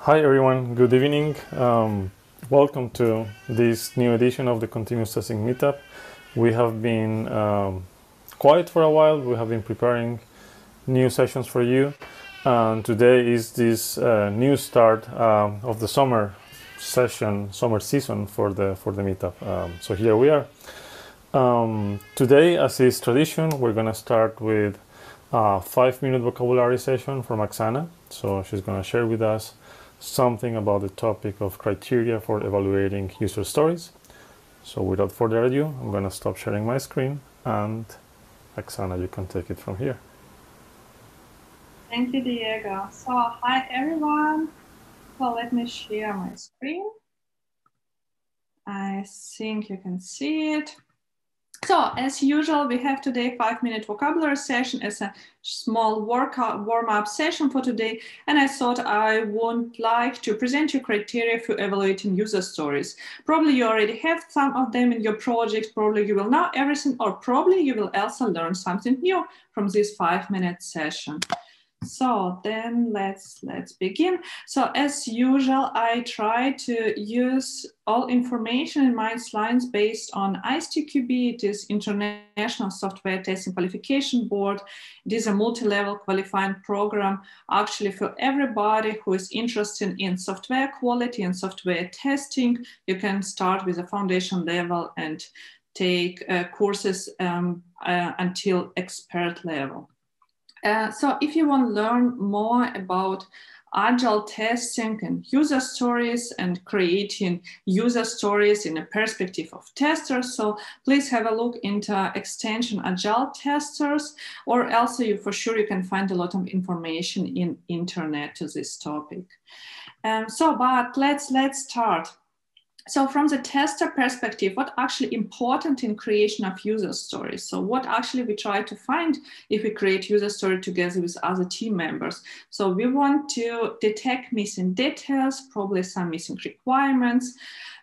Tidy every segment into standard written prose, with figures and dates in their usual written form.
Hi everyone, good evening. Welcome to this new edition of the Continuous Testing Meetup. We have been quiet for a while. We have been preparing new sessions for you. And today is this new start of the summer season for the meetup. So here we are. Today, as is tradition, we're going to start with a 5-minute vocabulary session from Oksana. So she's going to share with us something about the topic of criteria for evaluating user stories. So without further ado, I'm going to stop sharing my screen, and Oksana, you can take it from here. Thank you, Diego. So hi everyone. So let me share my screen. I think you can see it. So as usual, we have today a 5-minute vocabulary session as a small warm-up session for today. And I thought I would like to present you criteria for evaluating user stories. Probably you already have some of them in your project. Probably you will know everything, or probably you will also learn something new from this 5-minute session. So then let's begin. So as usual, I try to use all information in my slides based on ISTQB. It is International Software Testing Qualification Board. It is a multi-level qualifying program actually for everybody who is interested in software quality and software testing. You can start with a foundation level and take courses until expert level. So if you want to learn more about agile testing and user stories and creating user stories in a perspective of testers, so please have a look into extension Agile Testers, or else you can find a lot of information in internet to this topic. But let's start. So from the tester perspective, what actually important in creation of user stories? So what actually we try to find if we create user story together with other team members? So we want to detect missing details, probably some missing requirements.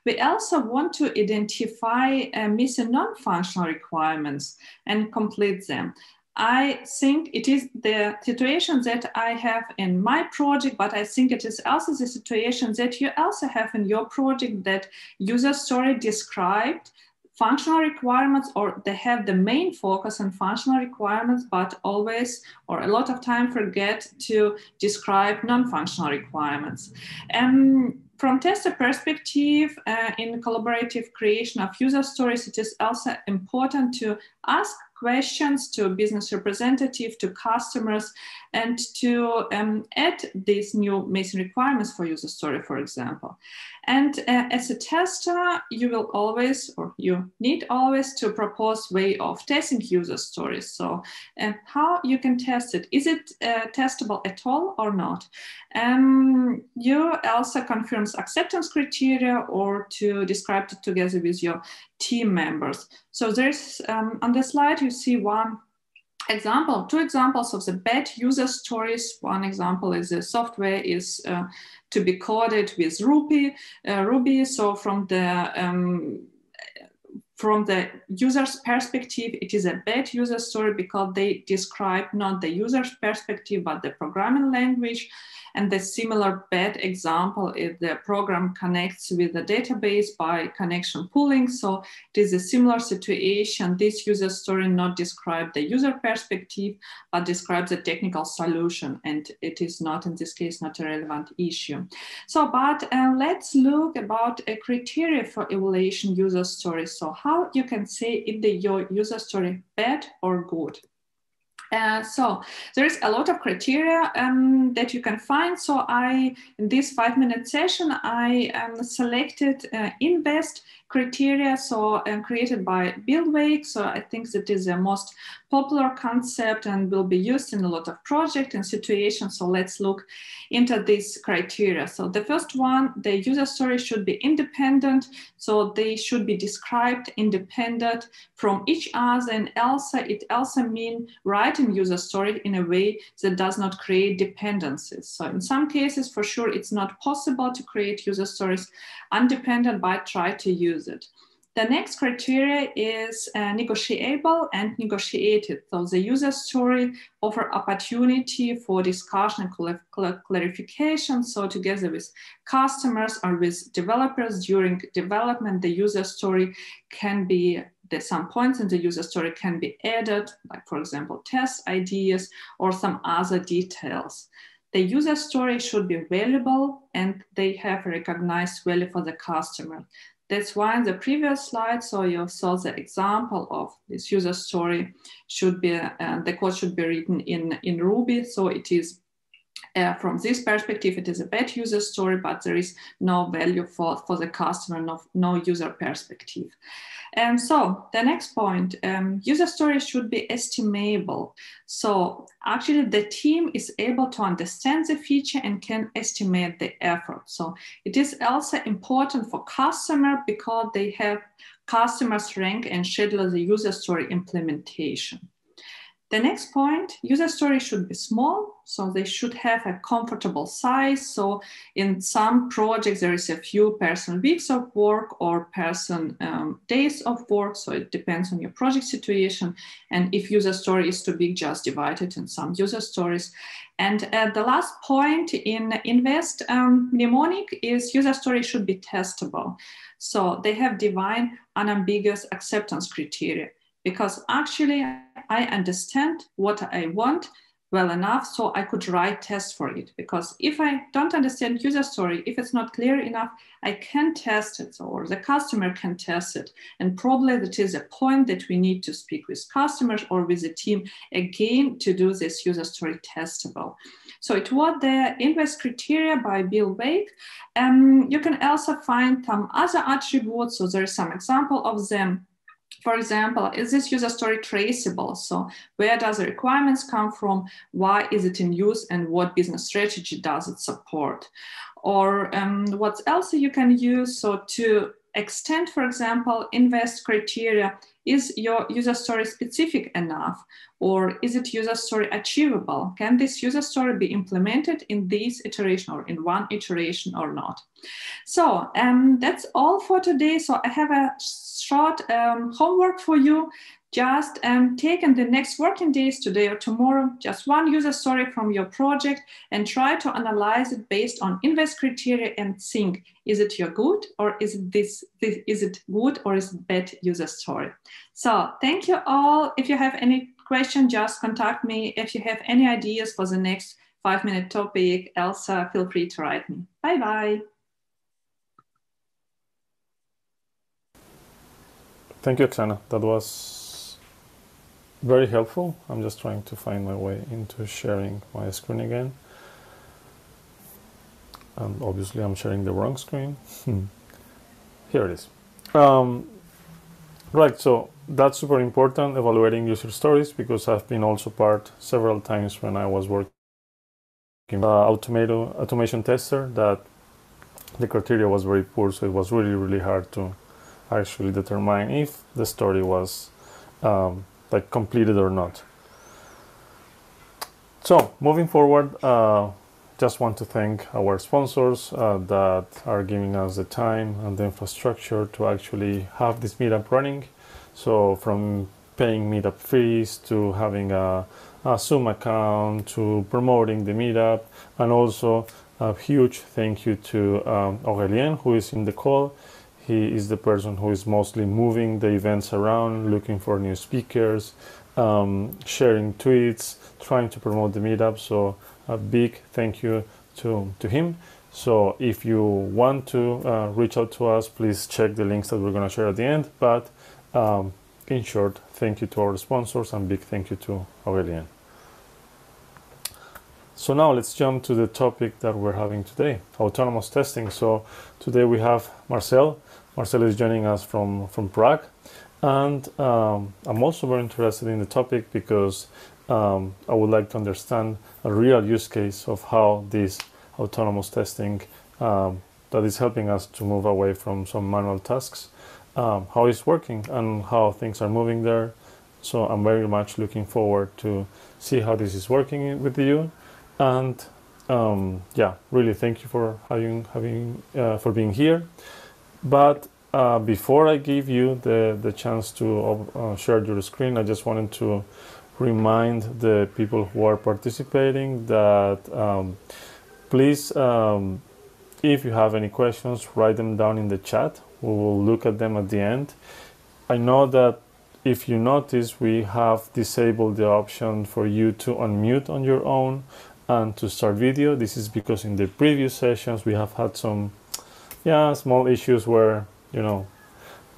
We also want to identify missing non-functional requirements and complete them. I think it is the situation that I have in my project, but I think it is also the situation that you also have in your project, that user story described functional requirements, or they have the main focus on functional requirements, but always or a lot of time forget to describe non-functional requirements. From tester perspective, in collaborative creation of user stories, it is also important to ask questions to business representative, to customers, and to add these new missing requirements for user story, for example. And as a tester, you will always, or you need always, to propose way of testing user stories. So how you can test it. Is it testable at all or not? You also confirms acceptance criteria, or to describe it together with your team members. So there's on the slide you see one example, two examples of the bad user stories. One example is the software is to be coded with Ruby. So from the user's perspective, it is a bad user story because they describe not the user's perspective, but the programming language. And the similar bad example is the program connects with the database by connection pooling. So it is a similar situation. This user story not describe the user perspective, but describes the technical solution. And it is not, in this case, not a relevant issue. So, but let's look about a criteria for evaluation user stories. So how you can say if your user story bad or good. So there is a lot of criteria that you can find. So in this 5-minute session, I selected INVEST criteria, so created by Buildwake. So I think that is the most popular concept and will be used in a lot of projects and situations. So let's look into these criteria. So the first one, the user story should be independent. So they should be described independent from each other, and also it also means writing user story in a way that does not create dependencies. So in some cases, for sure, it's not possible to create user stories independent, but try to use it. The next criteria is negotiable and negotiated. So the user story offer opportunity for discussion and clarification. So together with customers or with developers during development, the user story can be, there's some points in the user story can be added, like for example, test ideas or some other details. The user story should be valuable and they have recognized value for the customer. That's why in the previous slide, so you saw the example of this user story should be, the code should be written in Ruby. So it is, from this perspective, it is a bad user story, but there is no value for the customer, no user perspective. So the next point, user story should be estimable. So actually the team is able to understand the feature and can estimate the effort. So it is also important for customer because they have customers rank and schedule the user story implementation. The next point, user story should be small, so they should have a comfortable size. So in some projects, there is a few person weeks of work or person days of work. So it depends on your project situation. And if user story is too big, just divide it in some user stories. And the last point in Invest mnemonic is user story should be testable. So they have defined unambiguous acceptance criteria. Because actually I understand what I want well enough so I could write tests for it. Because if I don't understand user story, if it's not clear enough, I can test it or the customer can test it. And probably that is a point that we need to speak with customers or with the team again to do this user story testable. So it was the Invest criteria by Bill Wake. You can also find some other attributes. So there is some example of them. For example, is this user story traceable? So where does the requirements come from? Why is it in use? And what business strategy does it support? Or what else you can use? So to extend, for example, Invest criteria, is your user story specific enough? Or is it user story achievable? Can this user story be implemented in this iteration or in one iteration or not? So that's all for today. So I have a short homework for you. Just take in the next working days, today or tomorrow, just one user story from your project and try to analyze it based on Invest criteria and think, is it your good or is it is it good or is it bad user story? So thank you all. If you have any question, just contact me. If you have any ideas for the next 5-minute topic, Elsa, feel free to write me. Bye-bye. Thank you, Tesena. That was very helpful. I'm just trying to find my way into sharing my screen again. And obviously I'm sharing the wrong screen. Here it is. Right, so that's super important, evaluating user stories, because I've been also part several times when I was working automation tester that the criteria was very poor, so it was really hard to actually determine if the story was like completed or not. So moving forward, just want to thank our sponsors that are giving us the time and the infrastructure to actually have this meetup running. So from paying meetup fees to having a Zoom account to promoting the meetup, and also a huge thank you to Aurélien, who is in the call. He is the person who is mostly moving the events around, looking for new speakers, sharing tweets, trying to promote the meetup. So a big thank you to him. So if you want to reach out to us, please check the links that we're going to share at the end. But in short, thank you to our sponsors and big thank you to Aurélien. So now let's jump to the topic that we're having today, autonomous testing. So today we have Marcel. Marcel is joining us from Prague. And I'm also very interested in the topic because I would like to understand a real use case of how this autonomous testing that is helping us to move away from some manual tasks, how it's working and how things are moving there. So I'm very much looking forward to see how this is working with you. And yeah, really thank you for for being here. But before I give you the chance to share your screen, I just wanted to remind the people who are participating that please, if you have any questions, write them down in the chat. We will look at them at the end. I know that if you notice, we have disabled the option for you to unmute on your own and to start video. This is because in the previous sessions we have had some small issues where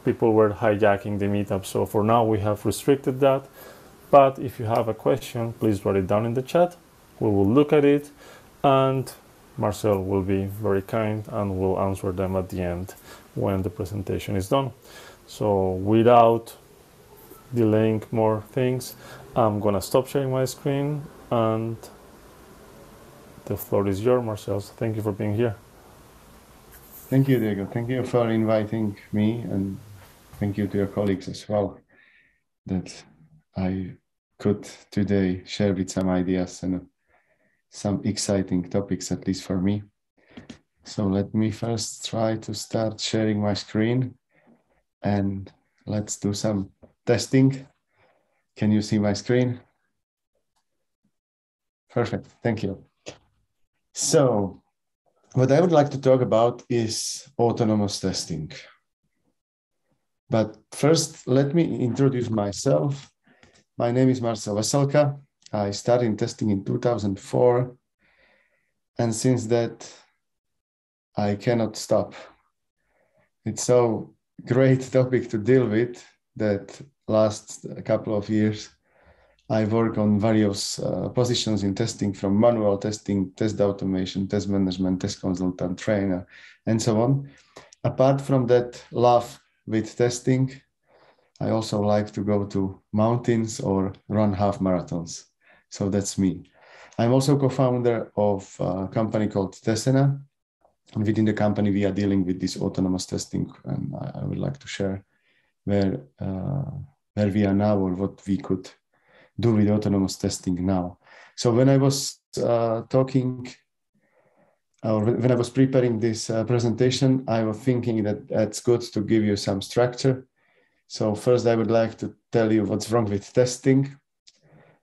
people were hijacking the meetup. So for now we have restricted that. But if you have a question, please write it down in the chat. We will look at it and Marcel will be very kind and will answer them at the end when the presentation is done. So without delaying more things, I'm gonna stop sharing my screen and the floor is yours, Marcel. So thank you for being here. Thank you, Diego. Thank you for inviting me, and thank you to your colleagues as well that I could today share with some ideas and some exciting topics, at least for me. So let me first try to start sharing my screen and let's do some testing. Can you see my screen? Perfect, thank you. So what I would like to talk about is autonomous testing. But first, let me introduce myself. My name is Marcel Veselka. I started testing in 2004. And since that, I cannot stop. It's so great topic to deal with that last couple of years, I work on various positions in testing, from manual testing, test automation, test management, test consultant, trainer, and so on. Apart from that love with testing, I also like to go to mountains or run half marathons. So that's me. I'm also co-founder of a company called Tesena. And within the company, we are dealing with this autonomous testing. And I would like to share where we are now or what we could do with autonomous testing now. So when I was when I was preparing this presentation, I was thinking that it's good to give you some structure. So first, I would like to tell you what's wrong with testing.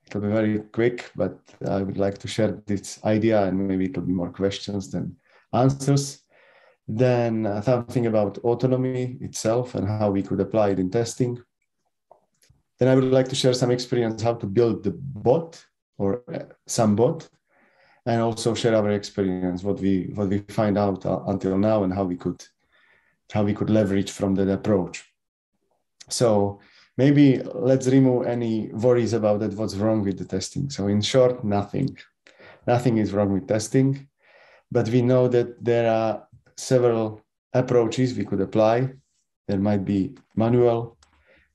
It'll be very quick, but I would like to share this idea and maybe it'll be more questions than answers. Then something about autonomy itself and how we could apply it in testing. Then I would like to share some experience how to build the bot or some bot, and also share our experience, what we find out until now and how we could leverage from that approach. So maybe let's remove any worries about that, what's wrong with the testing. So in short, nothing is wrong with testing, but we know that there are several approaches we could apply. There might be manual.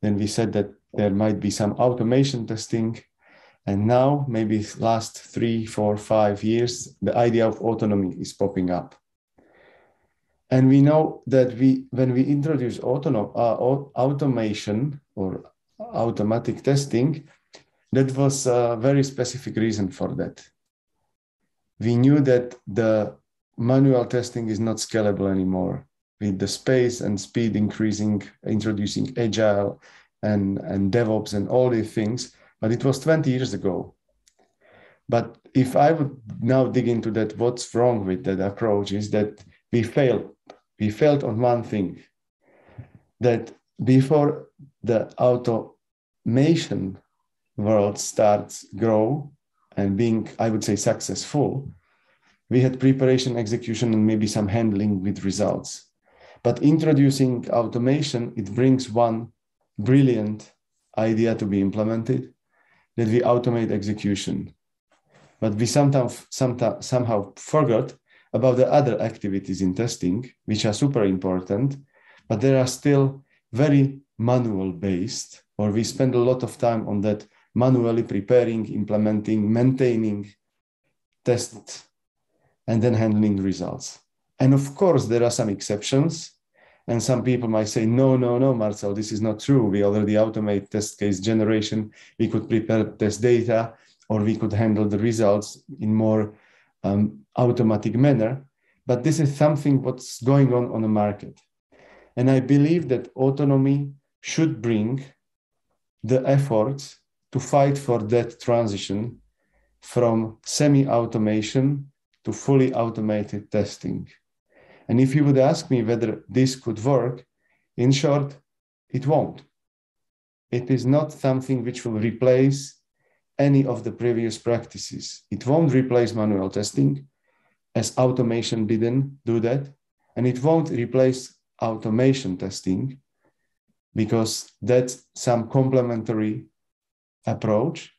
Then we said that there might be some automation testing. And now, maybe last 3, 4, 5 years, the idea of autonomy is popping up. And we know that when we introduce automation or automatic testing, that was a very specific reason for that. We knew that the manual testing is not scalable anymore. With the space and speed increasing, introducing agile and DevOps and all these things, but it was 20 years ago. But if I would now dig into that, what's wrong with that approach is that we failed. We failed on one thing, that before the automation world starts grow and being, I would say, successful, we had preparation, execution, and maybe some handling with results. But introducing automation, it brings one brilliant idea to be implemented, that we automate execution. But we somehow forgot about the other activities in testing, which are super important, but they are still very manual based, or we spend a lot of time on that, manually preparing, implementing, maintaining tests, and then handling results. And of course, there are some exceptions. And some people might say, no, Marcel, this is not true. We already automate test case generation. We could prepare test data, or we could handle the results in more automatic manner. But this is something what's going on the market. And I believe that autonomy should bring the efforts to fight for that transition from semi-automation to fully automated testing. And if you would ask me whether this could work, in short, it won't. It is not something which will replace any of the previous practices. It won't replace manual testing, as automation didn't do that. And it won't replace automation testing, because that's some complementary approach.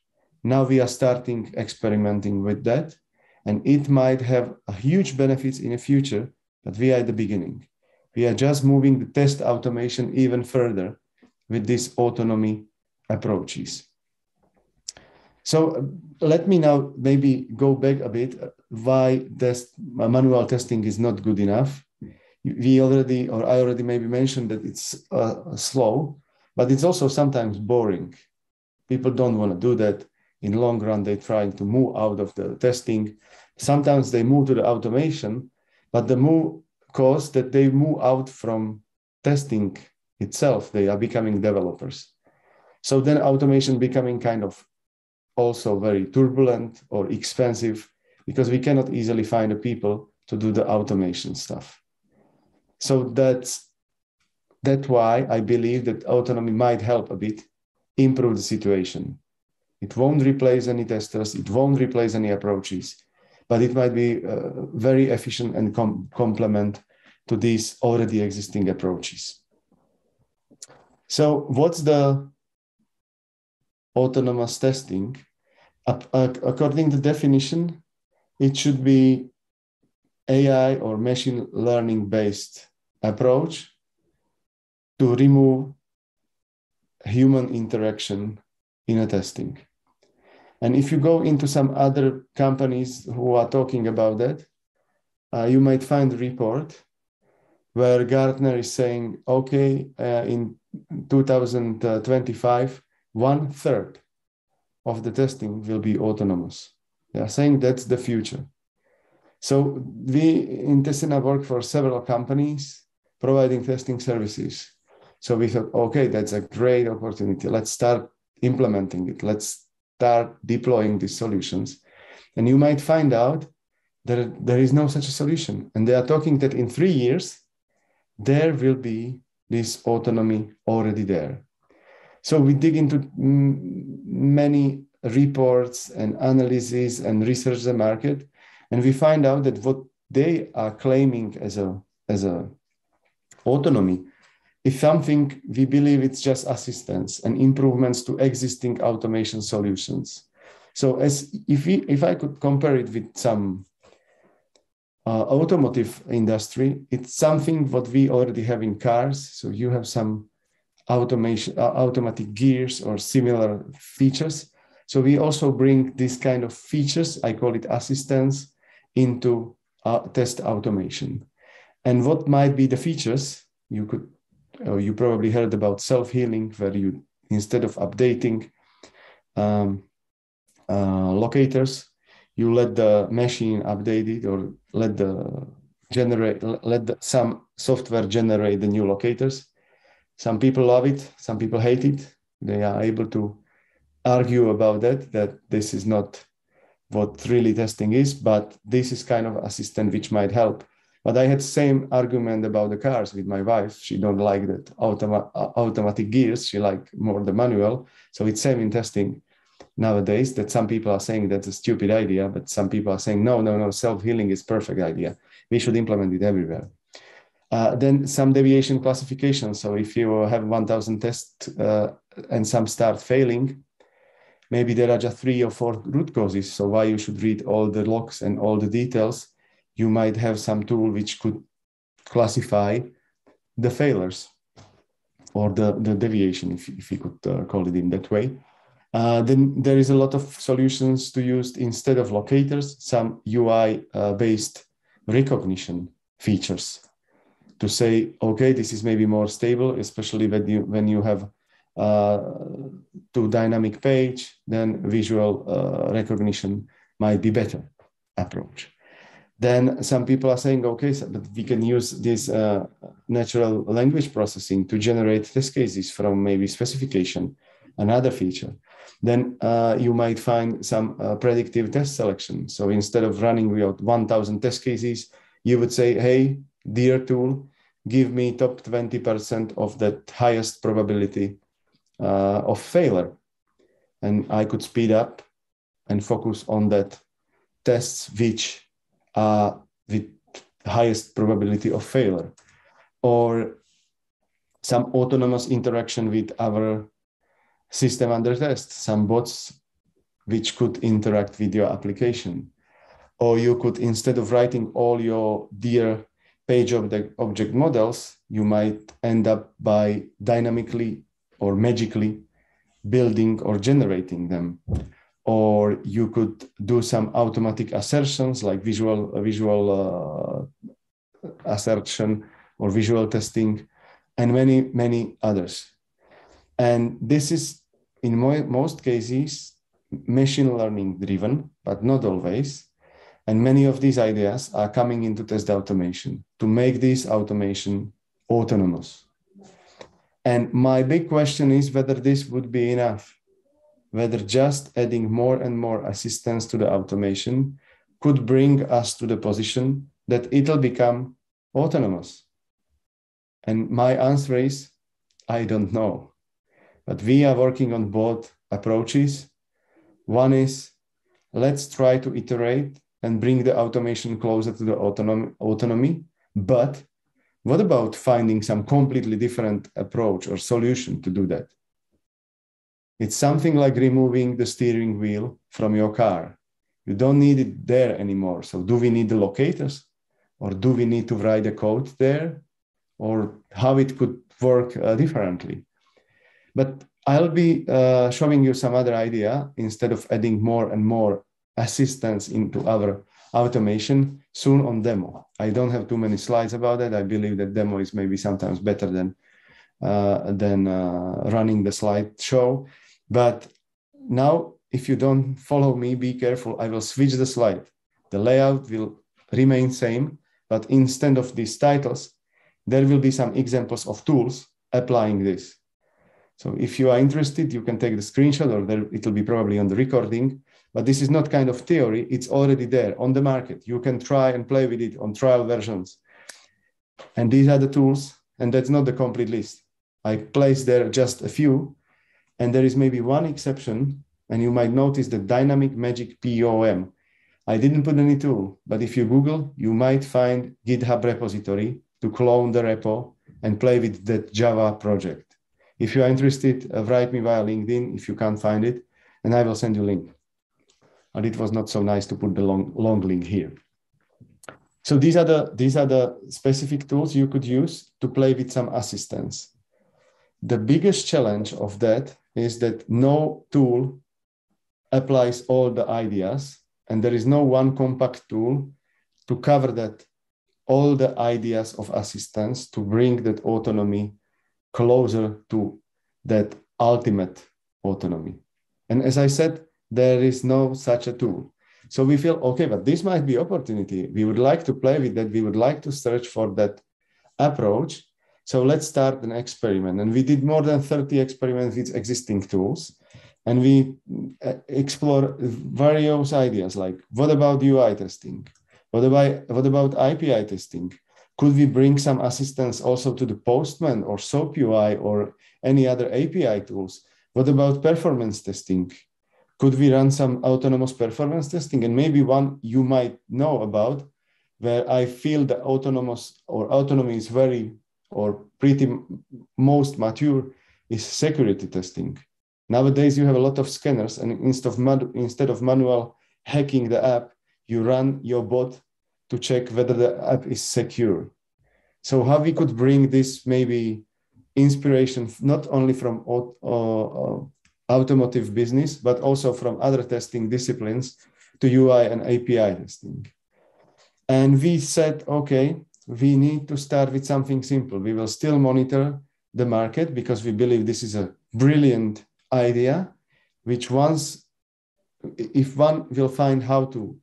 Now we are starting experimenting with that, and it might have a huge benefits in the future, but we are at the beginning. We are just moving the test automation even further with these autonomy approaches. So let me now maybe go back a bit why manual testing is not good enough. I already maybe mentioned that it's slow, but it's also sometimes boring. People don't want to do that. In the long run, they're trying to move out of the testing. Sometimes they move to the automation, but the move causes that they move out from testing itself. They are becoming developers. So then automation becoming kind of also very turbulent or expensive, because we cannot easily find the people to do the automation stuff. So that's why I believe that autonomy might help a bit improve the situation. It won't replace any testers, it won't replace any approaches, but it might be very efficient and complement to these already existing approaches. So what's the autonomous testing? According to definition, it should be AI or machine learning based approach to remove human interaction in a testing. And if you go into some other companies who are talking about that, you might find a report where Gartner is saying, okay, in 2025, 1/3 of the testing will be autonomous. They are saying that's the future. So we in Tesena work for several companies providing testing services. So we thought, okay, that's a great opportunity. Let's start implementing it. Let's start deploying these solutions. And you might find out that there is no such a solution. And they are talking that in 3 years, there will be this autonomy already there. So we dig into many reports and analyses and research the market, and we find out that what they are claiming as a autonomy is something we believe it's just assistance and improvements to existing automation solutions. So if I could compare it with some automotive industry, it's something what we already have in cars. So you have some automation, automatic gears or similar features. So we also bring this kind of features, I call it assistance, into test automation. And what might be the features? You probably heard about self-healing, where you, instead of updating locators, you let the machine update it, or let some software generate the new locators. Some people love it, some people hate it. They are able to argue about that this is not what really testing is, but this is kind of assistant which might help. But I had same argument about the cars with my wife. She don't like that automatic gears. She like more the manual. So it's same in testing nowadays, that some people are saying that's a stupid idea, but some people are saying, no, self-healing is perfect idea. We should implement it everywhere. Then some deviation classification. So if you have 1,000 tests and some start failing, maybe there are just 3 or 4 root causes. So why you should read all the logs and all the details? You might have some tool which could classify the failures or the deviation, if you could call it in that way. Then there is a lot of solutions to use instead of locators, some UI-based recognition features to say, okay, this is maybe more stable, especially when you have to dynamic page, then visual recognition might be better approach. Then some people are saying, okay, but we can use this natural language processing to generate test cases from maybe specification, another feature. Then you might find some predictive test selection. So instead of running with 1,000 test cases, you would say, hey, dear tool, give me top 20% of that highest probability of failure. And I could speed up and focus on that tests which are with highest probability of failure, or some autonomous interaction with our system under test, some bots which could interact with your application. Or you could, instead of writing all your dear page object models, you might end up by dynamically or magically building or generating them. Or you could do some automatic assertions like visual assertion or visual testing, and many, many others. And this is, in most cases, machine learning driven, but not always. And many of these ideas are coming into test automation to make this automation autonomous. And my big question is whether this would be enough, whether just adding more and more assistance to the automation could bring us to the position that it'll become autonomous. And my answer is, I don't know. But we are working on both approaches. One is, let's try to iterate and bring the automation closer to the autonomy. But what about finding some completely different approach or solution to do that? It's something like removing the steering wheel from your car. You don't need it there anymore. So do we need the locators? Or do we need to write a code there? Or how it could work differently? But I'll be showing you some other idea instead of adding more and more assistance into our automation soon on demo. I don't have too many slides about that. I believe that demo is maybe sometimes better than running the slideshow. But now, if you don't follow me, be careful. I will switch the slide. The layout will remain same, but instead of these titles, there will be some examples of tools applying this. So if you are interested, you can take the screenshot, or it will be probably on the recording. But this is not kind of theory. It's already there on the market. You can try and play with it on trial versions. And these are the tools, and that's not the complete list. I placed there just a few, and there is maybe one exception, and you might notice the dynamic magic POM. I didn't put any tool, but if you Google, you might find GitHub repository to clone the repo and play with that Java project. If you are interested, write me via LinkedIn if you can't find it, and I will send you a link. But it was not so nice to put the long link here. So these are the specific tools you could use to play with some assistance. The biggest challenge of that is that no tool applies all the ideas, and there is no one compact tool to cover that, all the ideas of assistance to bring that autonomy closer to that ultimate autonomy. And as I said, there is no such a tool. So we feel, okay, but this might be opportunity. We would like to play with that. We would like to search for that approach. So let's start an experiment. And we did more than 30 experiments with existing tools. And we explore various ideas like, what about UI testing? What about API testing? Could we bring some assistance also to the Postman or SOAP UI or any other API tools? What about performance testing? Could we run some autonomous performance testing? And maybe one you might know about, where I feel the autonomy is very or pretty most mature, is security testing. Nowadays, you have a lot of scanners, and instead of manual hacking the app, you run your bot to check whether the app is secure. So how we could bring this maybe inspiration, not only from automotive business, but also from other testing disciplines to UI and API testing. And we said, okay, we need to start with something simple. We will still monitor the market because we believe this is a brilliant idea, which if one will find how to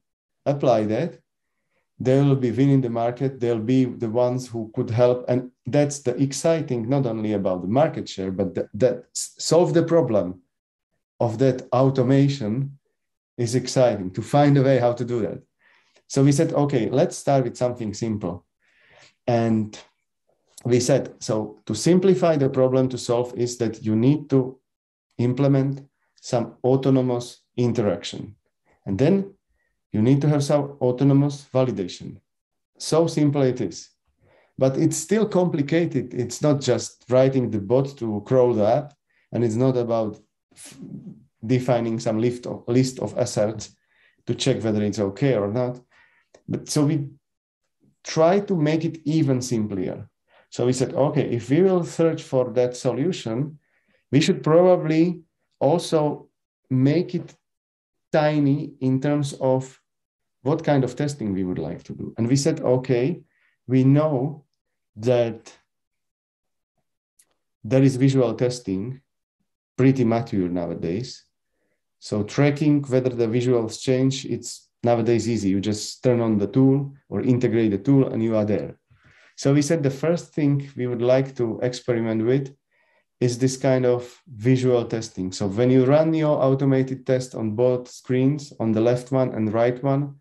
apply that, they will be winning the market. They'll be the ones who could help. And that's the exciting, not only about the market share, but that solve the problem of that automation is exciting, to find a way how to do that. So we said, okay, let's start with something simple. And we said, so to simplify the problem to solve is that you need to implement some autonomous interaction. And then you need to have some autonomous validation. So simple it is. But it's still complicated. It's not just writing the bot to crawl the app, and it's not about defining some list of assets to check whether it's okay or not. But so we try to make it even simpler. So we said, okay, if we will search for that solution, we should probably also make it tiny in terms of what kind of testing we would like to do. And we said, okay, we know that there is visual testing pretty mature nowadays. So tracking whether the visuals change, it's nowadays easy. You just turn on the tool or integrate the tool and you are there. So we said the first thing we would like to experiment with is this kind of visual testing. So when you run your automated test on both screens, on the left one and right one,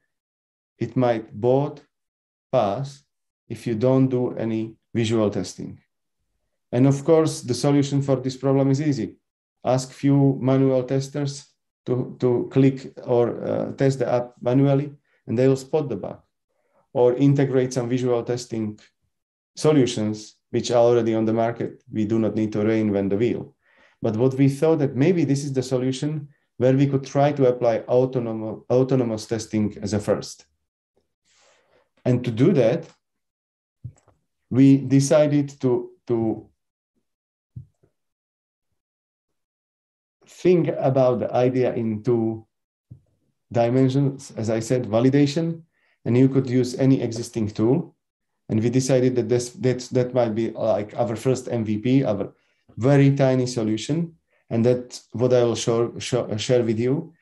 it might both pass if you don't do any visual testing. And of course, the solution for this problem is easy. Ask few manual testers to click or test the app manually, and they will spot the bug. Or integrate some visual testing solutions, which are already on the market. We do not need to reinvent the wheel. But what we thought that maybe this is the solution where we could try to apply autonomous testing as a first. And to do that, we decided to think about the idea in two dimensions. As I said, validation, and you could use any existing tool. And we decided that that might be like our first MVP, our very tiny solution. And that's what I will share with you.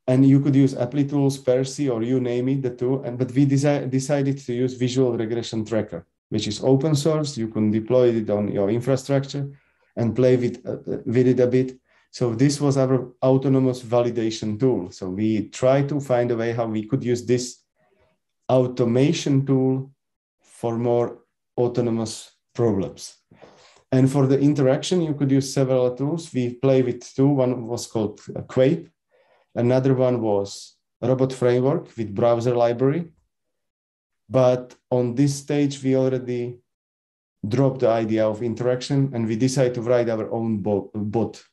And you could use Applitools, Percy, or you name it, the tool. But we decided to use Visual Regression Tracker, which is open source. You can deploy it on your infrastructure and play with it a bit. So this was our autonomous validation tool. So we tried to find a way how we could use this automation tool for more autonomous problems. And for the interaction, you could use several tools. We play with two. One was called Quape. Another one was Robot Framework with browser library. But on this stage, we already dropped the idea of interaction and we decided to write our own bot.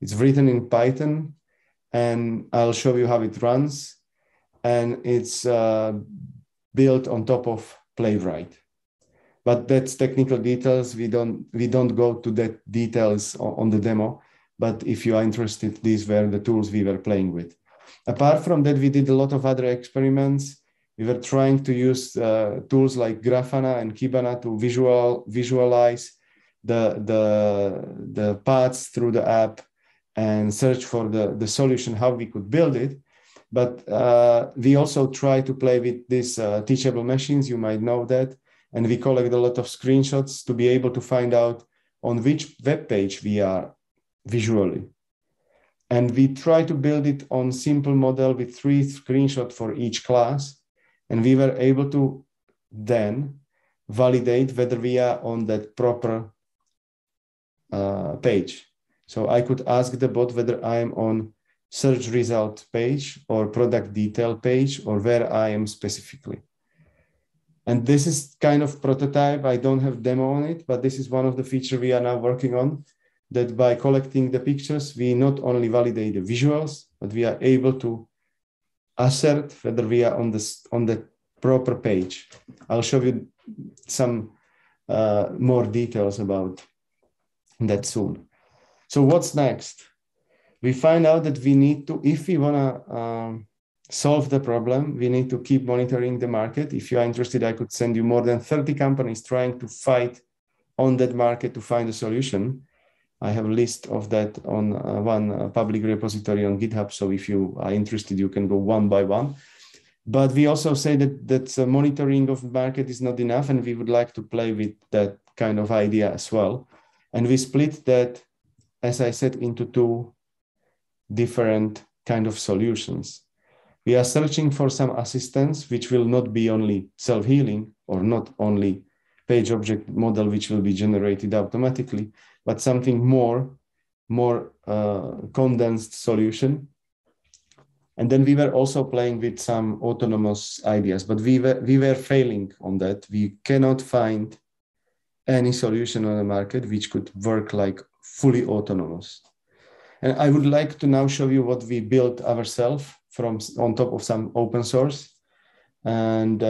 It's written in Python and I'll show you how it runs. And it's built on top of Playwright. But that's technical details. We don't go to that details on the demo. But if you are interested, these were the tools we were playing with. Apart from that, we did a lot of other experiments. We were trying to use tools like Grafana and Kibana to visualize the paths through the app and search for the solution, how we could build it. But we also try to play with these teachable machines, you might know that. And we collect a lot of screenshots to be able to find out on which web page we are visually. And we try to build it on simple model with 3 screenshots for each class. And we were able to then validate whether we are on that proper page. So I could ask the bot whether I am on search result page or product detail page or where I am specifically. And this is kind of prototype. I don't have demo on it, but this is one of the features we are now working on, that by collecting the pictures, we not only validate the visuals, but we are able to assert whether we are on the proper page. I'll show you some more details about that soon. So what's next? We find out that we need to, if we want to solve the problem, we need to keep monitoring the market. If you are interested, I could send you more than 30 companies trying to fight on that market to find a solution. I have a list of that on one public repository on GitHub. So if you are interested, you can go one by one. But we also say that monitoring of the market is not enough, and we would like to play with that kind of idea as well. And we split that, as I said, into two different kind of solutions. We are searching for some assistance, which will not be only self-healing or not only page object model, which will be generated automatically, but something more condensed solution. And then we were also playing with some autonomous ideas, but we were failing on that. We cannot find any solution on the market which could work like fully autonomous. And I would like to now show you what we built ourselves on top of some open source. And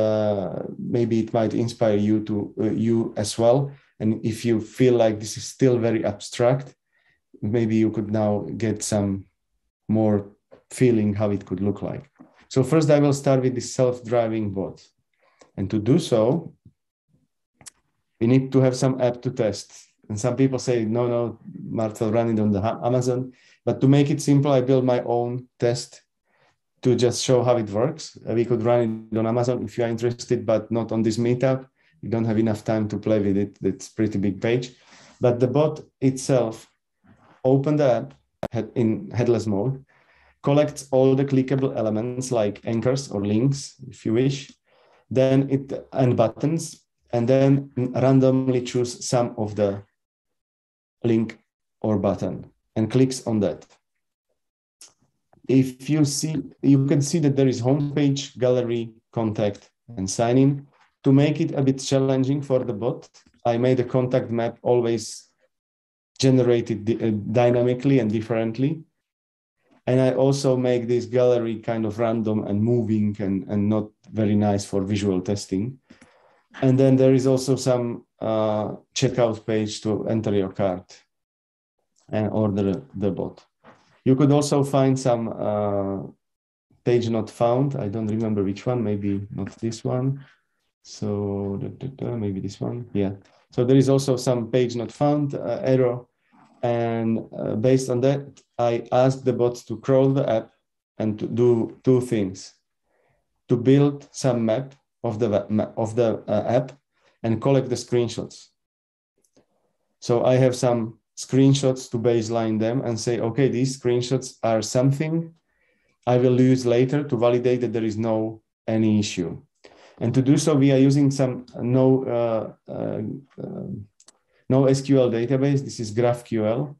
maybe it might inspire you as well. And if you feel like this is still very abstract, maybe you could now get some more feeling how it could look like. So first I will start with the self-driving bot. And to do so, we need to have some app to test. And some people say, no, Marcel, run it on the Amazon. But to make it simple, I built my own test to just show how it works. We could run it on Amazon if you are interested, but not on this meetup. You don't have enough time to play with it. It's a pretty big page. But the bot itself, open the app in headless mode, collects all the clickable elements like anchors or links, if you wish, and buttons, and then randomly choose some of the link or button and clicks on that. If you see, you can see that there is homepage, gallery, contact, and sign in. To make it a bit challenging for the bot, I made a contact map always generated dynamically and differently. And I also make this gallery kind of random and moving and not very nice for visual testing. And then there is also some checkout page to enter your cart and order the bot. You could also find some page not found. I don't remember which one, maybe not this one. So maybe this one, yeah. So there is also some page not found error. And based on that, I asked the bot to crawl the app and to do two things: to build some map of the app and collect the screenshots. So I have some screenshots to baseline them and say, okay, these screenshots are something I will use later to validate that there is no any issue. And to do so, we are using some no SQL database. This is GraphQL.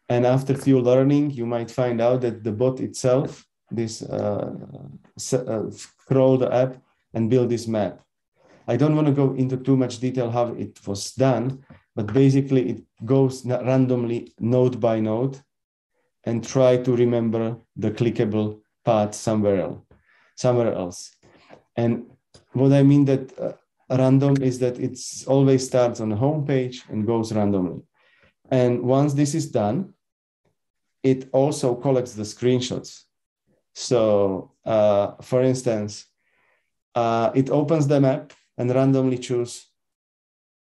And after few learning, you might find out that the bot itself, crawl the app and build this map. I don't want to go into too much detail how it was done, but basically it goes randomly node by node and try to remember the clickable path somewhere else. And what I mean that random is that it always starts on the home page and goes randomly. And once this is done, it also collects the screenshots. So for instance, it opens the map and randomly choose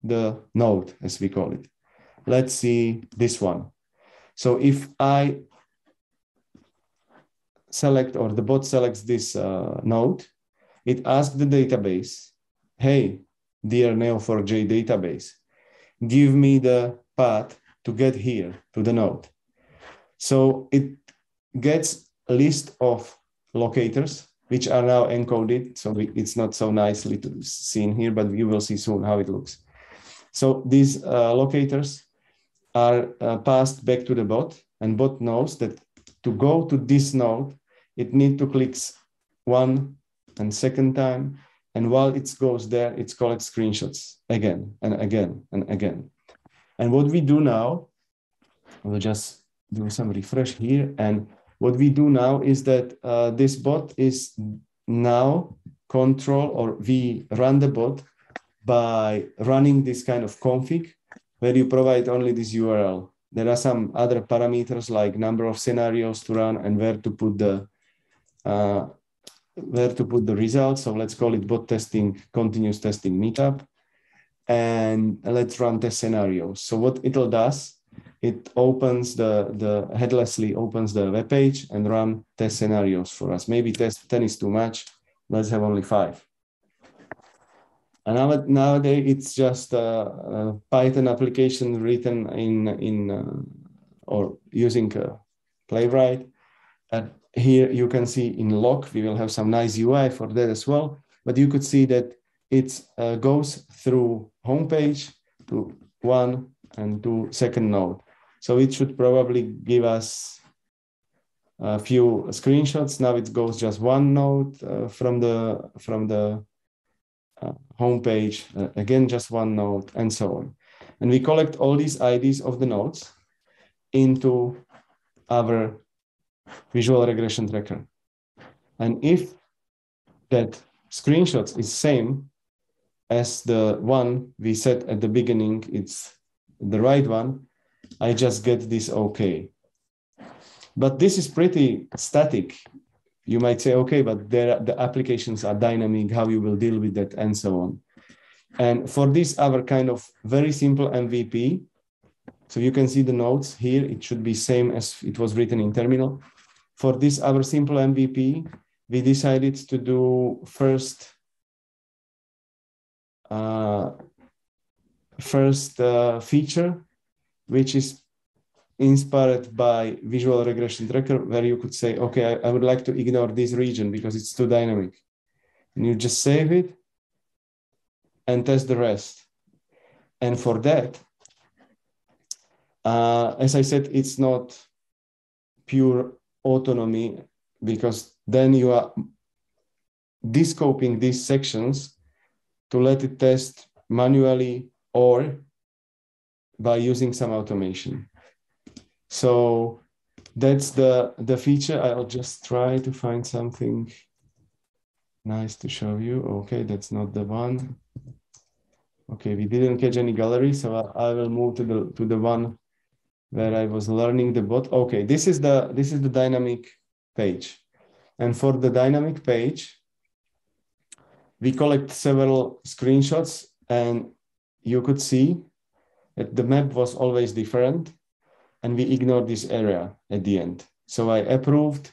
the node, as we call it. Let's see this one. So if I select, or the bot selects this node, it asks the database, hey, dear Neo4j database, give me the path to get here to the node. So it gets a list of locators, which are now encoded. So it's not so nicely seen here, but you will see soon how it looks. So these locators are passed back to the bot, and bot knows that to go to this node, it needs to click one and second time. And while it goes there, it collects screenshots again and again and again. And what we do now, we'll just do some refresh here. And what we do now is that this bot is now control, or we run the bot by running this kind of config where you provide only this URL. There are some other parameters like number of scenarios to run and where to put the results. So let's call it bot testing, continuous testing meetup. And let's run test scenarios. So what it does, it opens headlessly opens the web page and run test scenarios for us. Maybe test 10 is too much. let's have only 5. And nowadays it's just a Python application written or using Playwright. And here you can see in log, we will have some nice UI for that as well. But you could see that it goes through homepage to 1 and to second node. So it should probably give us a few screenshots. Now it goes just 1 node from the homepage, again just 1 node, and so on. And we collect all these IDs of the nodes into our visual regression tracker. And if that screenshots is same as the one we set at the beginning, it's the right one, I just get this okay. But this is pretty static. You might say, okay, but the applications are dynamic, how you will deal with that, and so on. And for this our kind of very simple MVP, so you can see the nodes here, it should be same as it was written in terminal. For this our simple MVP, we decided to do first feature, which is inspired by visual regression tracker, where you could say, okay, I would like to ignore this region because it's too dynamic. And you just save it and test the rest. And for that, as I said, it's not pure autonomy, because then you are descoping these sections to let it test manually or by using some automation. So that's the feature. I'll just try to find something nice to show you. Okay, that's not the one. Okay, we didn't catch any gallery, so I will move to the one where I was learning the bot. Okay, this is the dynamic page. And for the dynamic page, we collect several screenshots, and you could see that the map was always different, and we ignored this area at the end. So I approved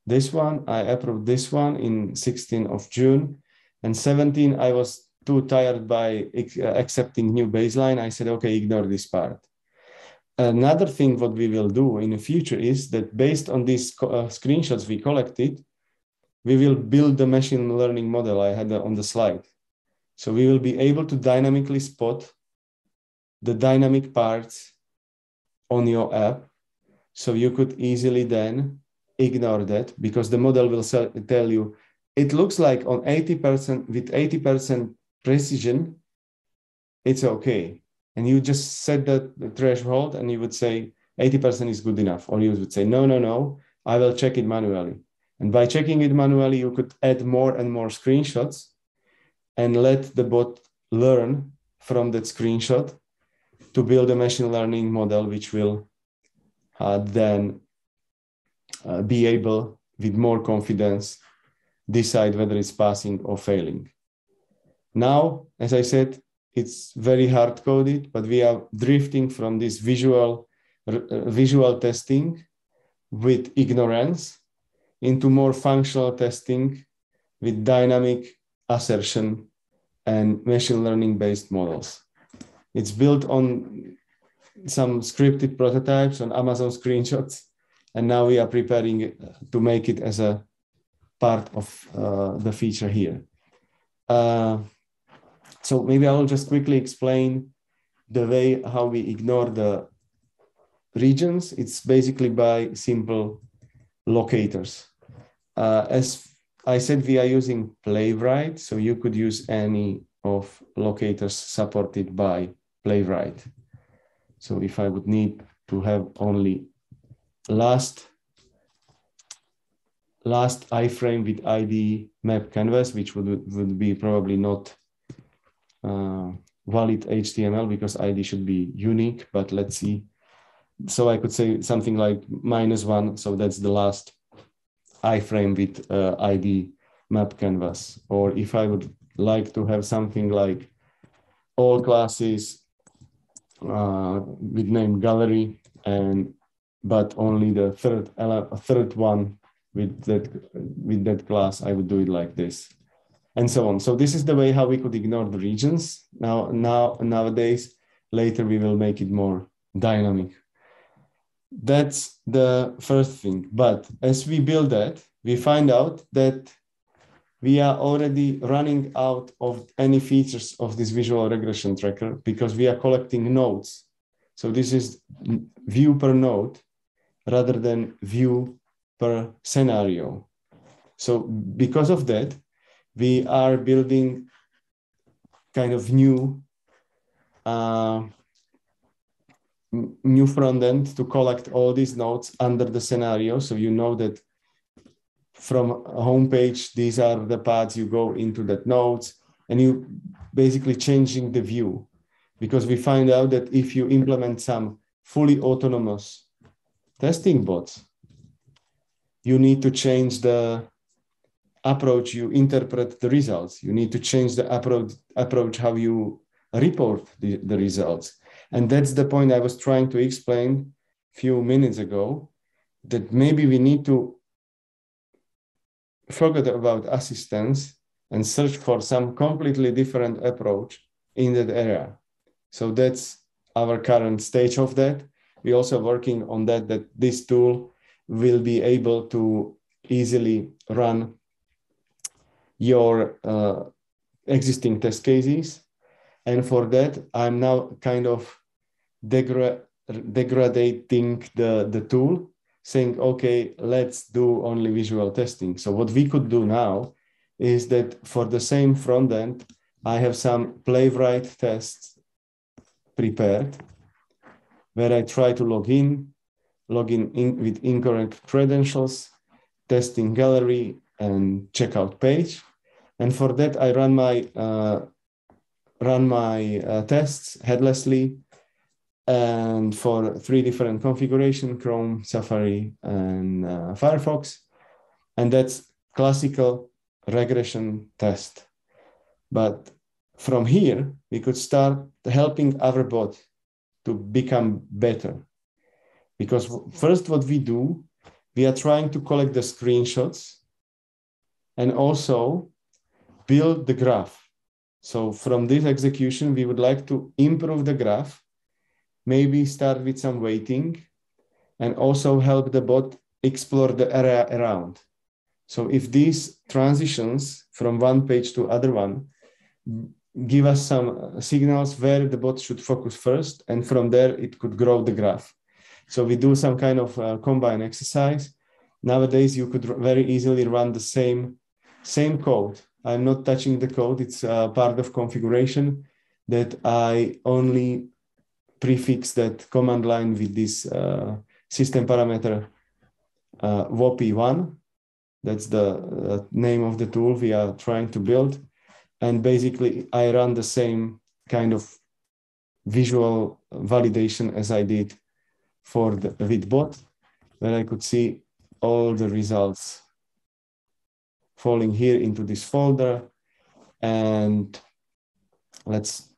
this one, I approved this one in 16th of June, and 17, I was too tired by accepting new baseline. I said, okay, ignore this part. Another thing what we will do in the future is that based on these screenshots we collected, we will build the machine learning model I had on the slide. So we will be able to dynamically spot the dynamic parts on your app. So you could easily then ignore that, because the model will tell you, it looks like on 80%, with 80% precision, it's okay. And you just set the threshold and you would say 80% is good enough. Or you would say, no, I will check it manually. And by checking it manually, you could add more and more screenshots and let the bot learn from that screenshot to build a machine learning model, which will then be able, with more confidence, decide whether it's passing or failing. Now, as I said, it's very hard coded, but we are drifting from this visual testing with ignorance into more functional testing with dynamic assertion and machine learning based models. It's built on some scripted prototypes on Amazon screenshots, and now we are preparing to make it as a part of the feature here. So maybe I will just quickly explain the way how we ignore the regions. It's basically by simple locators. As I said, we are using Playwright, so you could use any of locators supported by Playwright. So if I would need to have only last iframe with ID map canvas, which would be probably not valid HTML, because ID should be unique, but let's see. So I could say something like -1, so that's the last iframe with ID map canvas. Or if I would like to have something like all classes with name gallery, but only the third one with that class, I would do it like this. and so on. So this is the way how we could ignore the regions. Nowadays, later we will make it more dynamic. That's the first thing. But as we build that, we find out that we are already running out of any features of this visual regression tracker because we are collecting nodes. So this is view per node rather than view per scenario. So because of that, we are building kind of new front end to collect all these nodes under the scenario. So you know that from a home page, these are the paths you go into that nodes, and you basically changing the view, because we find out that if you implement some fully autonomous testing bots, you need to change the approach you interpret the results. You need to change the approach how you report the results. And that's the point I was trying to explain a few minutes ago, that maybe we need to forget about assistance and search for some completely different approach in that area. So that's our current stage of that. We're also working on that this tool will be able to easily run your existing test cases. And for that, I'm now kind of degrading the tool, saying, okay, let's do only visual testing. So what we could do now is that for the same front end, I have some playwright tests prepared where I try to log in with incorrect credentials, testing gallery, and checkout page. And for that, I run my tests headlessly, and for 3 different configurations: Chrome, Safari, and Firefox. And that's classical regression test. But from here, we could start helping our bot to become better. Because first what we do, we are trying to collect the screenshots and also build the graph. So from this execution, we would like to improve the graph, maybe start with some weighting, and also help the bot explore the area around. So if these transitions from one page to other one give us some signals where the bot should focus first, and from there it could grow the graph. So we do some kind of combined exercise. Nowadays, you could very easily run the same code. I'm not touching the code. It's part of configuration that I only prefix that command line with this system parameter WOPI1. That's the name of the tool we are trying to build. And basically, I run the same kind of visual validation as I did for the vidbot, where I could see all the results falling here into this folder. And let's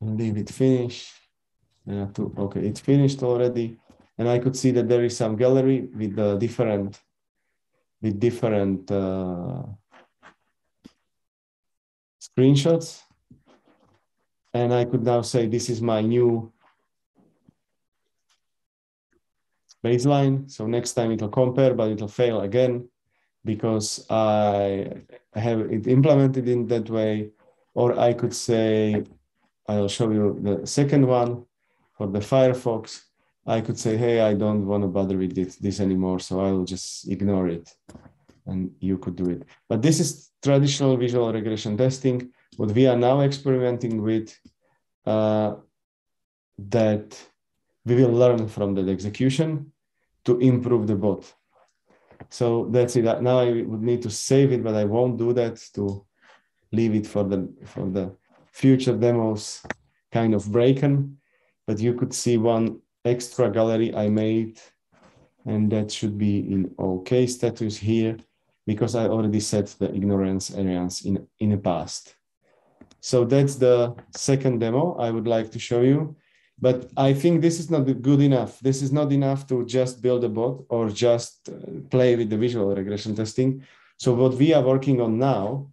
leave it finish. Okay, it's finished already. And I could see that there is some gallery with different screenshots. And I could now say, this is my new baseline. So next time it'll compare, but it'll fail again because I have it implemented in that way. Or I could say, I'll show you the second one for the Firefox. I could say, hey, I don't want to bother with this anymore, so I'll just ignore it. And you could do it. But this is traditional visual regression testing. What we are now experimenting with, that we will learn from that execution to improve the bot. So that's it. Now I would need to save it, but I won't do that, to leave it for the future demos kind of break-in. But you could see one extra gallery I made, and that should be in OK status here, because I already set the ignorance areas in the past. So that's the second demo I would like to show you. But I think this is not good enough. This is not enough to just build a bot or just play with the visual regression testing. So what we are working on now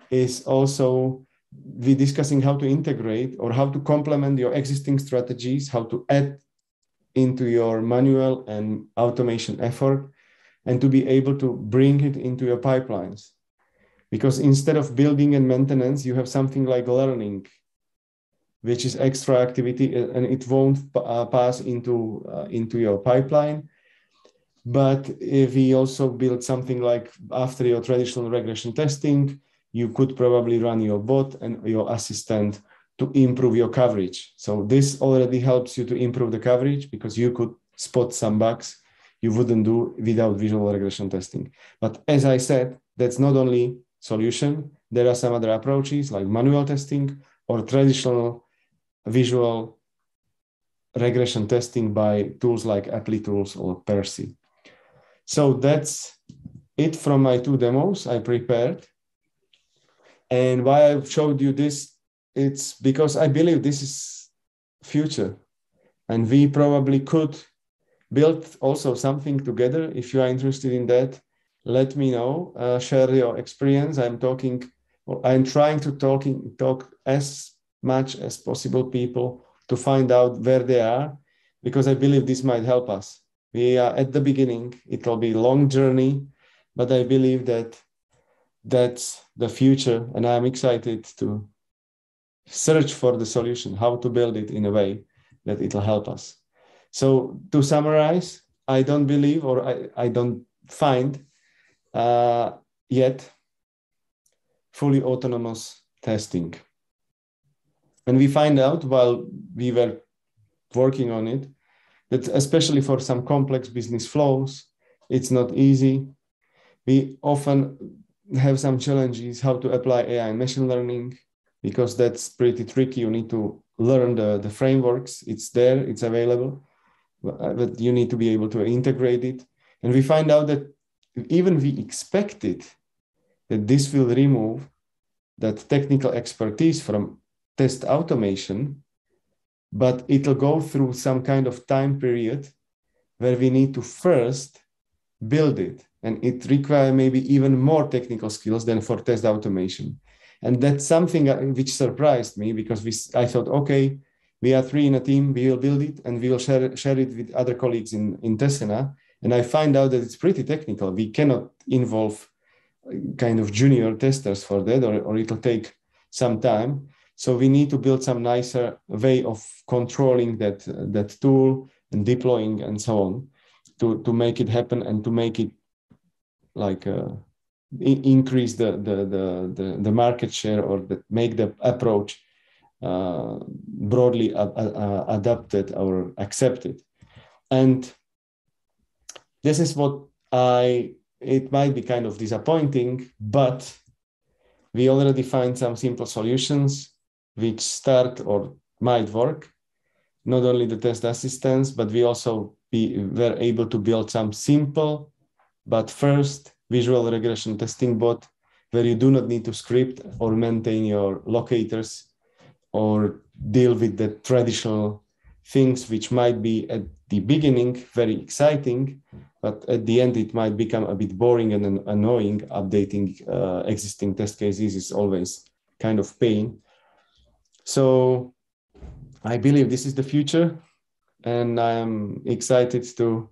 is also we discussing how to integrate or how to complement your existing strategies, how to add into your manual and automation effort, and to be able to bring it into your pipelines. Because instead of building and maintenance, you have something like learning, which is extra activity, and it won't pass into your pipeline. But if we also build something like after your traditional regression testing, you could probably run your bot and your assistant to improve your coverage. So this already helps you to improve the coverage because you could spot some bugs you wouldn't do without visual regression testing. But as I said, that's not only solution. There are some other approaches like manual testing or traditional visual regression testing by tools like Applitools or Percy. So that's it from my 2 demos I prepared. And why I've showed you this, it's because I believe this is future. And we probably could build also something together. If you are interested in that, let me know, share your experience. I'm trying to talk as much as possible people to find out where they are, because I believe this might help us. We are at the beginning. It will be a long journey, but I believe that that's the future, and I'm excited to search for the solution, how to build it in a way that it will help us. So to summarize, I don't believe, or I don't find yet fully autonomous testing. And we find out while we were working on it, that especially for some complex business flows, it's not easy. We often have some challenges how to apply AI and machine learning, because that's pretty tricky. You need to learn the frameworks. It's there, it's available, but you need to be able to integrate it. And we find out that even we expected that this will remove that technical expertise from test automation, but it'll go through some kind of time period where we need to first build it. And it requires maybe even more technical skills than for test automation. And that's something which surprised me, because I thought, okay, we are 3 in a team, we will build it and we will share it with other colleagues in Tesena. And I find out that it's pretty technical. We cannot involve kind of junior testers for that, or it'll take some time. So we need to build some nicer way of controlling that tool and deploying and so on to make it happen, and to make it like increase the market share, or make the approach broadly adapted or accepted. And this is what it might be kind of disappointing, but we already find some simple solutions which start or might work. Not only the test assistants, but we also were able to build some simple, but first visual regression testing bot, where you do not need to script or maintain your locators or deal with the traditional things, which might be at the beginning very exciting, but at the end it might become a bit boring and annoying. Updating existing test cases is always kind of pain. So I believe this is the future, and I'm excited to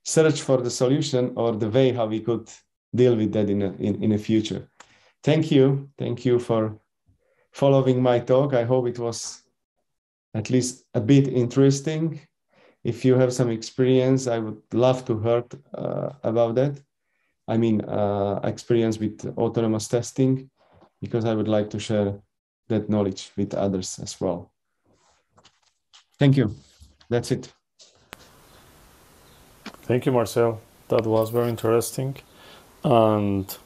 search for the solution or the way how we could deal with that in a future. Thank you for following my talk. I hope it was at least a bit interesting. If you have some experience, I would love to hear about that. I mean, experience with autonomous testing, because I would like to share that knowledge with others as well. Thank you. That's it. Thank you, Marcel. That was very interesting. And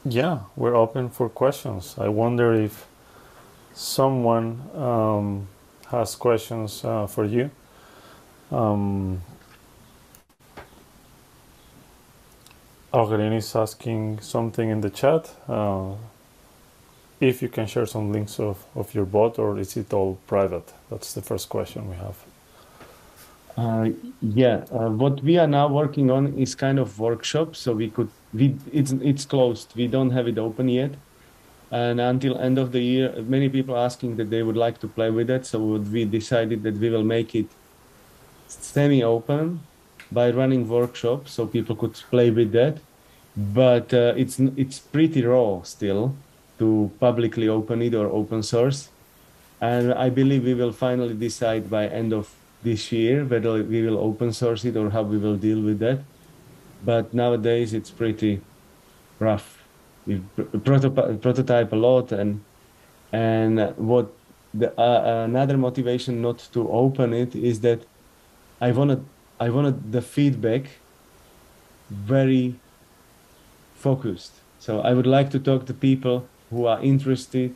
yeah, we're open for questions. I wonder if someone has questions for you. Aurelien is asking something in the chat. If you can share some links of your bot, or is it all private? That's the first question we have. Yeah, what we are now working on is kind of workshop. So it's closed. We don't have it open yet. And until end of the year, many people asking that they would like to play with it. So we decided that we will make it semi-open by running workshops so people could play with that. But it's pretty raw still to publicly open it or open source. And I believe we will finally decide by end of this year whether we will open source it or how we will deal with that. But nowadays it's pretty rough. We prototype a lot, and what the another motivation not to open it is that I wanted the feedback very focused. So I would like to talk to people who are interested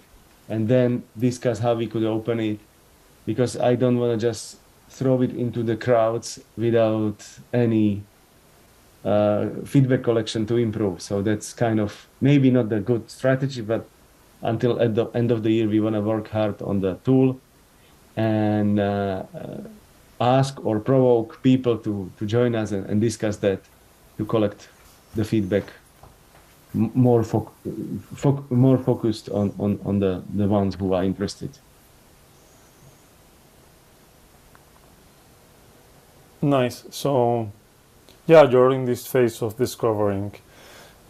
and then discuss how we could open it, because I don't want to just throw it into the crowds without any feedback collection to improve. So that's kind of maybe not a good strategy, but until at the end of the year, we want to work hard on the tool and ask or provoke people to join us and discuss that, to collect the feedback more focused on the ones who are interested. Nice. So yeah, you're in this phase of discovering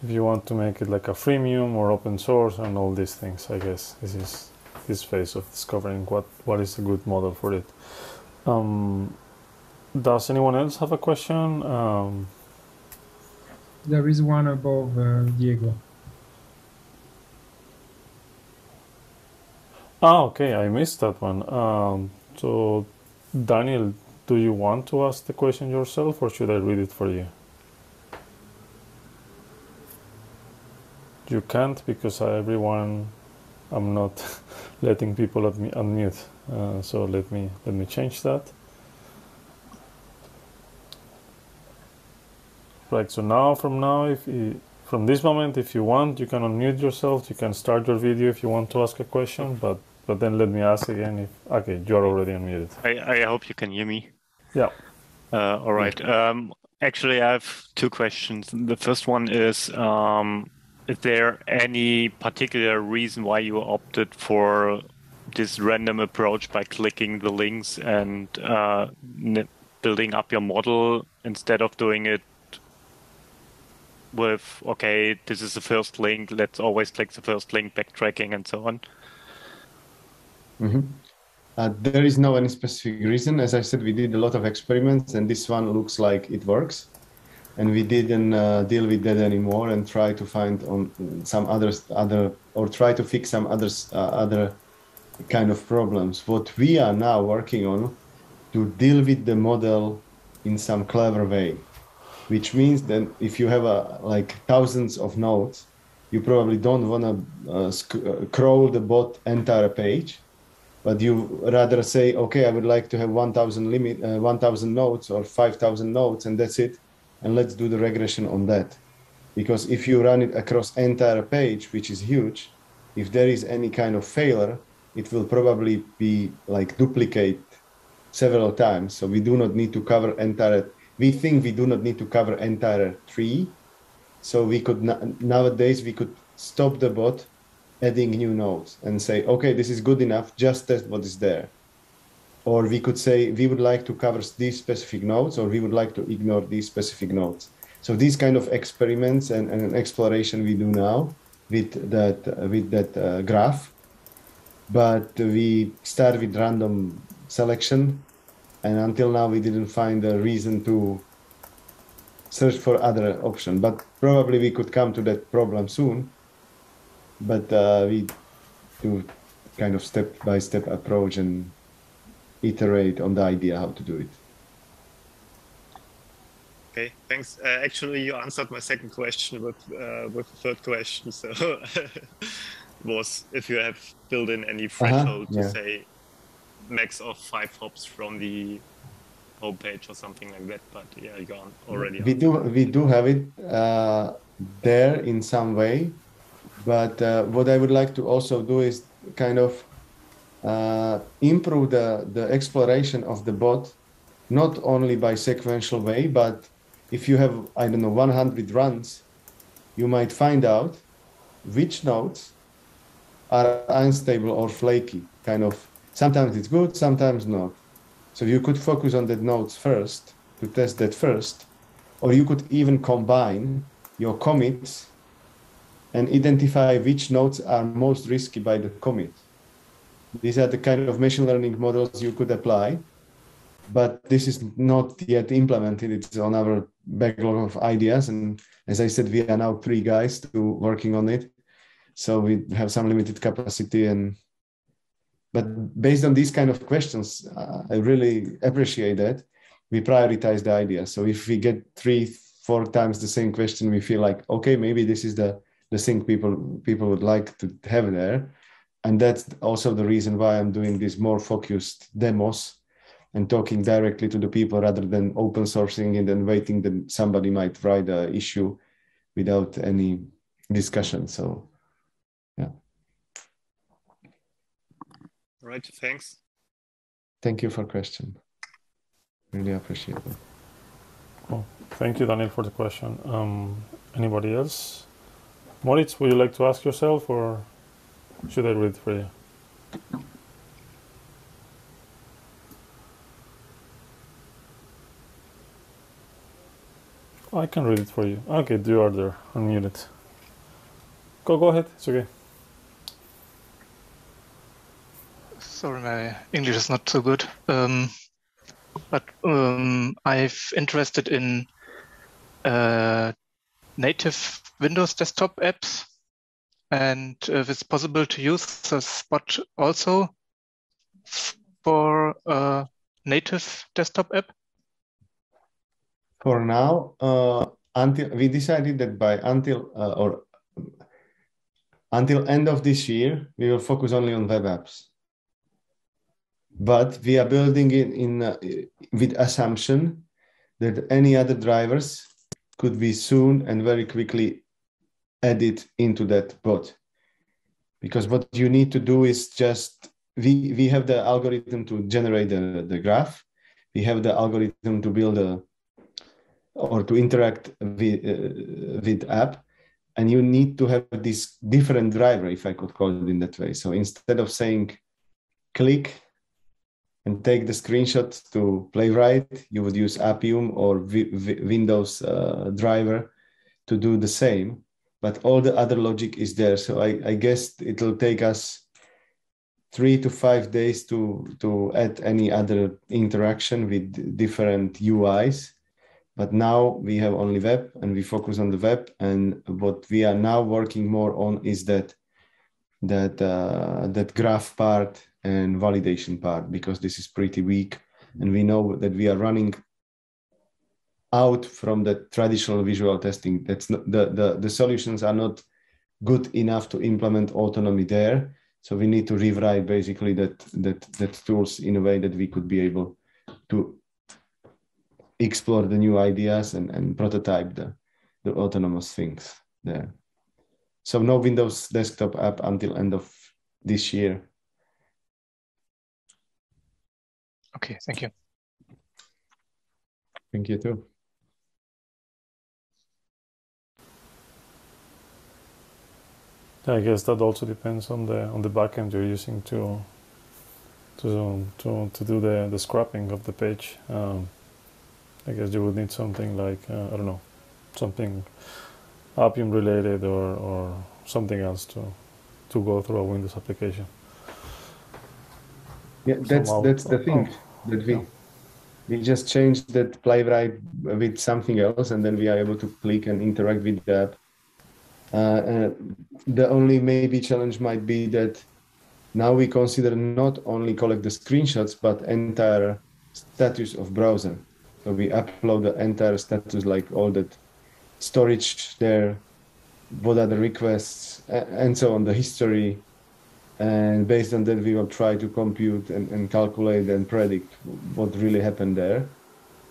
if you want to make it like a freemium or open source and all these things. I guess this is this phase of discovering what is a good model for it. Does anyone else have a question? There is one above Diego. Okay, I missed that one. So Daniel, do you want to ask the question yourself or should I read it for you? You can't, because I'm not letting people unmute. So let me change that. Right. So from this moment, if you want, you can unmute yourself. You can start your video if you want to ask a question. But then let me ask again. Okay, you're already unmuted. I hope you can hear me. Yeah. All right. Actually, I have two questions. The first one is there any particular reason why you opted for this random approach by clicking the links and building up your model instead of doing it with, okay, this is the first link, let's always click the first link, backtracking and so on? There is no any specific reason. As I said, we did a lot of experiments and this one looks like it works. And we didn't deal with that anymore and try to find on some other or try to fix some other kind of problems. What we are now working on to deal with the model in some clever way, which means that if you have like thousands of nodes, you probably don't want to crawl the bot entire page, but you rather say, okay, I would like to have 1,000 nodes or 5,000 nodes, and that's it. And let's do the regression on that. Because if you run it across entire page, which is huge, if there is any kind of failure, it will probably be like duplicate several times. So we do not need to cover we think we do not need to cover entire tree. So we could, nowadays we could stop the bot adding new nodes and say, okay, this is good enough, just test what is there. Or we could say, we would like to cover these specific nodes, or we would like to ignore these specific nodes. So these kind of experiments and exploration we do now with that graph. But we start with random selection. And until now, we didn't find a reason to search for other option. But probably we could come to that problem soon. But we do kind of step-by-step approach and iterate on the idea how to do it. Okay, thanks. Actually, you answered my second question with the third question. So was if you have built in any threshold to say max of 5 hops from the homepage or something like that. But yeah, you already. We do have it there in some way. But what I would like to also do is kind of improve the exploration of the bot not only by sequential way, but if you have, I don't know, 100 runs, you might find out which nodes are unstable or flaky, kind of. Sometimes it's good, sometimes not. So you could focus on the nodes first to test that first, or you could even combine your commits and identify which nodes are most risky by the commit. These are the kind of machine learning models you could apply, but this is not yet implemented. It's on our backlog of ideas. And as I said, we are now 3 guys working on it. So we have some limited capacity. But based on these kind of questions, I really appreciate that we prioritize the idea. So if we get 3-4 times the same question, we feel like, okay, maybe this is the thing people would like to have there. And that's also the reason why I'm doing these more focused demos and talking directly to the people rather than open sourcing it and waiting that somebody might write an issue without any discussion. So, yeah. All right, thanks. Thank you for the question. Really appreciate it. Cool. Thank you, Daniel, for the question. Anybody else? Moritz, would you like to ask yourself, or should I read it for you? I can read it for you. Okay, you are there. Unmute it. Go ahead. It's okay. Sorry, my English is not so good. But I've interested in native Windows desktop apps, and if it's possible to use the Spot also for a native desktop app. For now, until we decided that until end of this year, we will focus only on web apps. But we are building it with assumption that any other drivers could be soon and very quickly added into that bot. Because what you need to do is just, we have the algorithm to generate the graph. We have the algorithm to build or to interact with app. And you need to have this different driver, if I could call it in that way. So instead of saying click and take the screenshot to Playwright, you would use Appium or Windows driver to do the same, but all the other logic is there. So I guess it'll take us 3 to 5 days to add any other interaction with different UIs. But now we have only web and we focus on the web. And what we are now working more on is that graph part and validation part, because this is pretty weak. And we know that we are running out from the traditional visual testing. That's not, the solutions are not good enough to implement autonomy there. So we need to rewrite basically that tools in a way that we could be able to explore the new ideas and prototype the autonomous things there. So no Windows desktop app until end of this year. Okay, thank you. Thank you too. I guess that also depends on the backend you're using to do the scrapping of the page. I guess you would need something like I don't know, something Appium related or something else to go through a Windows application. Yeah, that's the thing that we just changed that Playwright with something else, and then we are able to click and interact with the app. The only maybe challenge might be that now we consider not only collect the screenshots, but entire status of browser. So we upload the entire status, like all that storage there, what are the requests, and so on, the history. And based on that, we will try to compute and calculate and predict what really happened there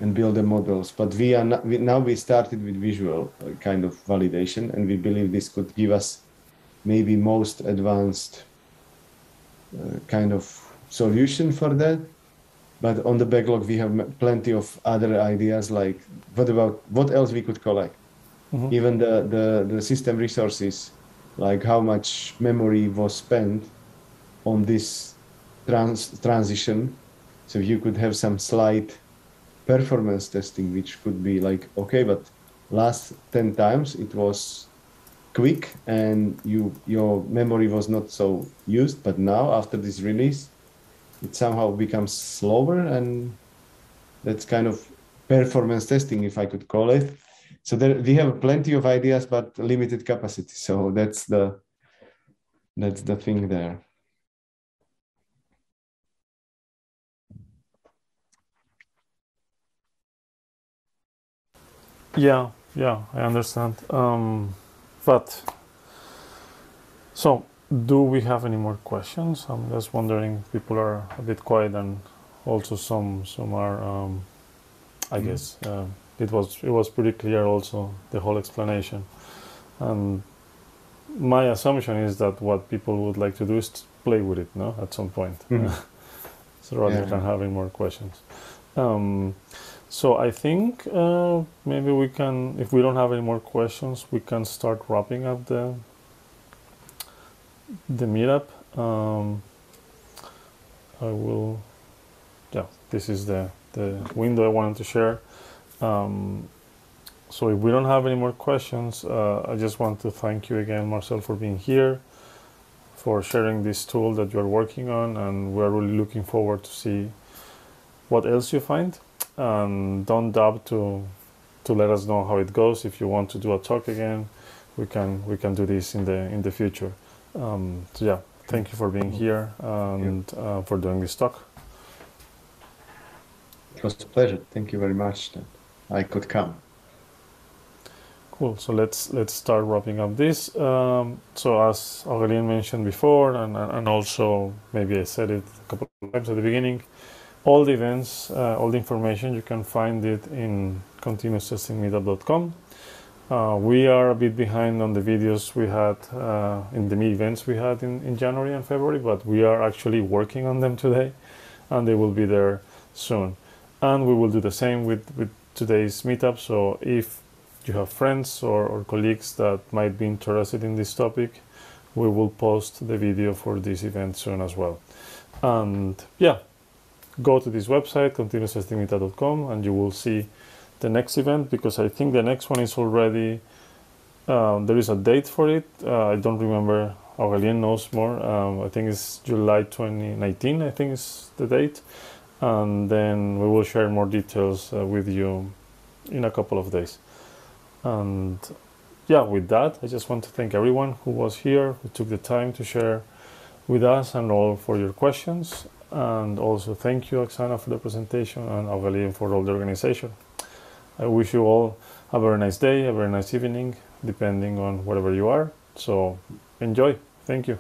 and build the models. But now we started with visual kind of validation, and we believe this could give us maybe most advanced kind of solution for that. but on the backlog we have plenty of other ideas, like what else we could collect. Mm-hmm. Even the system resources, like how much memory was spent on this transition. So you could have some slight performance testing, which could be like, okay, but last 10 times it was quick and your memory was not so used, but now after this release, it somehow becomes slower, and that's kind of performance testing, if I could call it. So there, we have plenty of ideas, but limited capacity. So that's the thing there. Yeah, I understand. But so, do we have any more questions? I'm just wondering. People are a bit quiet, and also some are. I guess it was pretty clear. Also, the whole explanation, and my assumption is that what people would like to do is to play with it, no, at some point, so rather than having more questions. So I think maybe we can, if we don't have any more questions, we can start wrapping up the meetup. I will, this is the window I wanted to share. So if we don't have any more questions, I just want to thank you again, Marcel, for being here, for sharing this tool that you're working on, and we're really looking forward to see what else you find. And don't doubt to let us know how it goes. If you want to do a talk again, we can do this in the future. So yeah, thank you for being here and for doing this talk. It was a pleasure. Thank you very much that I could come. Cool. So let's start wrapping up this. So as Aurélien mentioned before, and also maybe I said it a couple of times at the beginning, all the events, all the information, you can find it in continuoustestingmeetup.com. We are a bit behind on the videos we had in the events we had in January and February, but we are actually working on them today, and they will be there soon. And we will do the same with today's meetup. So if you have friends or colleagues that might be interested in this topic, we will post the video for this event soon as well. And yeah, go to this website, continuoustestingmeetup.com, and you will see the next event, because I think the next one is already, there is a date for it. I don't remember, Aurélien knows more. I think it's July 2019, I think is the date. And then we will share more details with you in a couple of days. And yeah, with that, I just want to thank everyone who was here, who took the time to share with us, and all for your questions. And also thank you, Oksana, for the presentation, and Aurélien for all the organization. I wish you all a very nice day, a very nice evening, depending on wherever you are. So enjoy. Thank you.